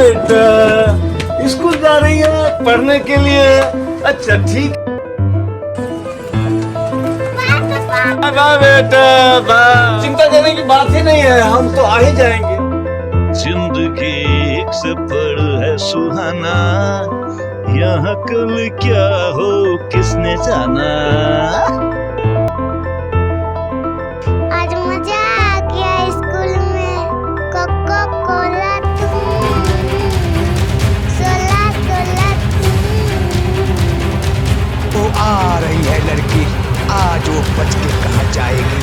बेटा स्कूल जा रही है पढ़ने के लिए? अच्छा ठीक। बाय बेटा बाय। चिंता करने की बात ही नहीं है, हम तो आ ही जाएंगे। जिंदगी एक सफर है सुहाना, यहाँ कल क्या हो किसने जाना। आज मजा आ गया स्कूल में। कोको कोला सोला सोला। वो आ रही है लड़की, आज वो बच के कहाँ जाएगी।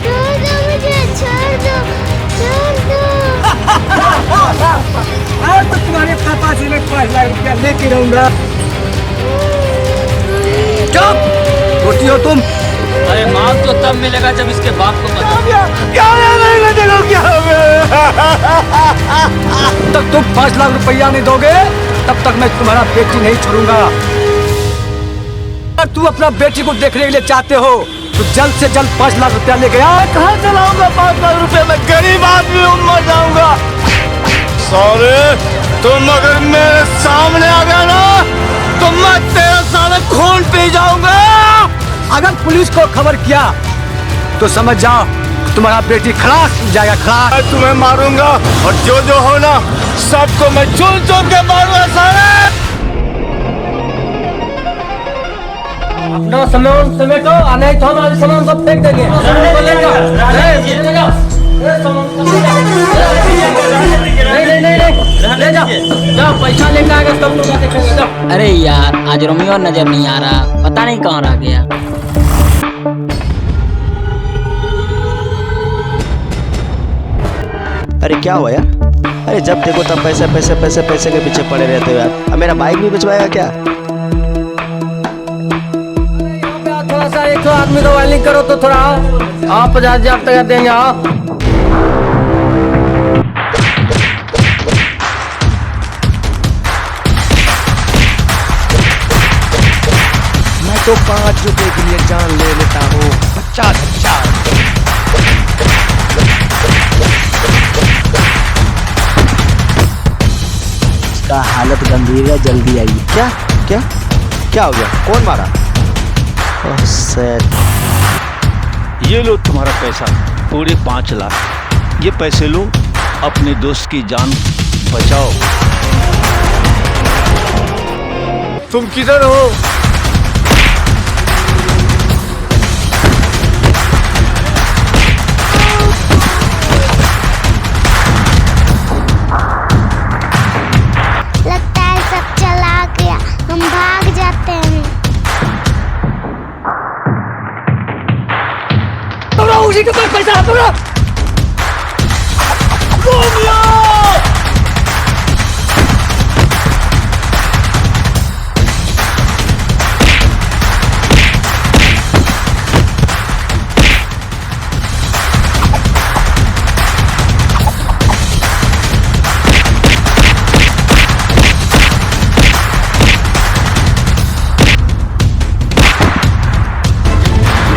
छोड़ दो मुझे, छोड़ दो, छोड़ दो। आज तो तुम्हारे पापा से मैं 5 लाख रुपया लेके रहूंगा। चुप, छोटी हो तुम। अरे माल तो तब मिलेगा जब इसके बाप को पता। क्या देखो क्या तब तुम 5 लाख रुपया नहीं दोगे तब तक मैं तुम्हारा बेटी नहीं छोड़ूंगा। अगर तुम अपना बेटी को देखने के लिए चाहते हो तो जल्द से जल्द 5 लाख रुपया लेके आओ। कहाँ चलाऊंगा 5 लाख रुपए? मैं गरीब आदमी हूँ, मर जाऊंगा। सॉरी, तुम अगर मेरे सामने आ गया ना तो मैं तेरे सारे खून पी जाऊंगा। अगर पुलिस को खबर किया तो समझ जाओ तुम्हारा बेटी खलास हो जाएगा, खलास। मैं तुम्हें मारूंगा और जो हो ना सबको मैं चुन चुन के मारूंगा सारे। अपना सामान समेटो, आने तो हमारे सामान सब फेंक देंगे। ले जाओ, पैसा लेकर आएगा तब लोग देखेंगे। अरे यार आज रोमियो नजर नहीं आ रहा, पता नहीं कहाँ रह गया। अरे क्या हुआ यार? अरे जब देखो तब पैसे पैसे पैसे पैसे के पीछे पड़े रहते हो यार। अब मेरा बाइक भी भिजवाएगा क्या? थोड़ा सा 100 आदमी तो वायलिंग करो तो थोड़ा आप 50,000 तक देंगे। आओ मैं तो 5 रुपए के लिए जान ले लेता हूँ। 50,000। इसका हालत गंभीर है, जल्दी आइए। क्या क्या क्या हो गया? कौन मारा? ओह सैड। ये लो तुम्हारा पैसा, पूरे 5 लाख। ये पैसे लो, अपने दोस्त की जान बचाओ। तुम किधर हो? लगता है सब चला गया, हम भाग जाते हैं। उसी के पास पैसा है।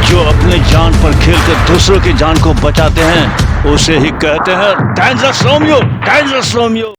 जो अपने जान पर खेलकर दूसरों की जान को बचाते हैं उसे ही कहते हैं डेंजरस रोमियो, डेंजरस रोमियो।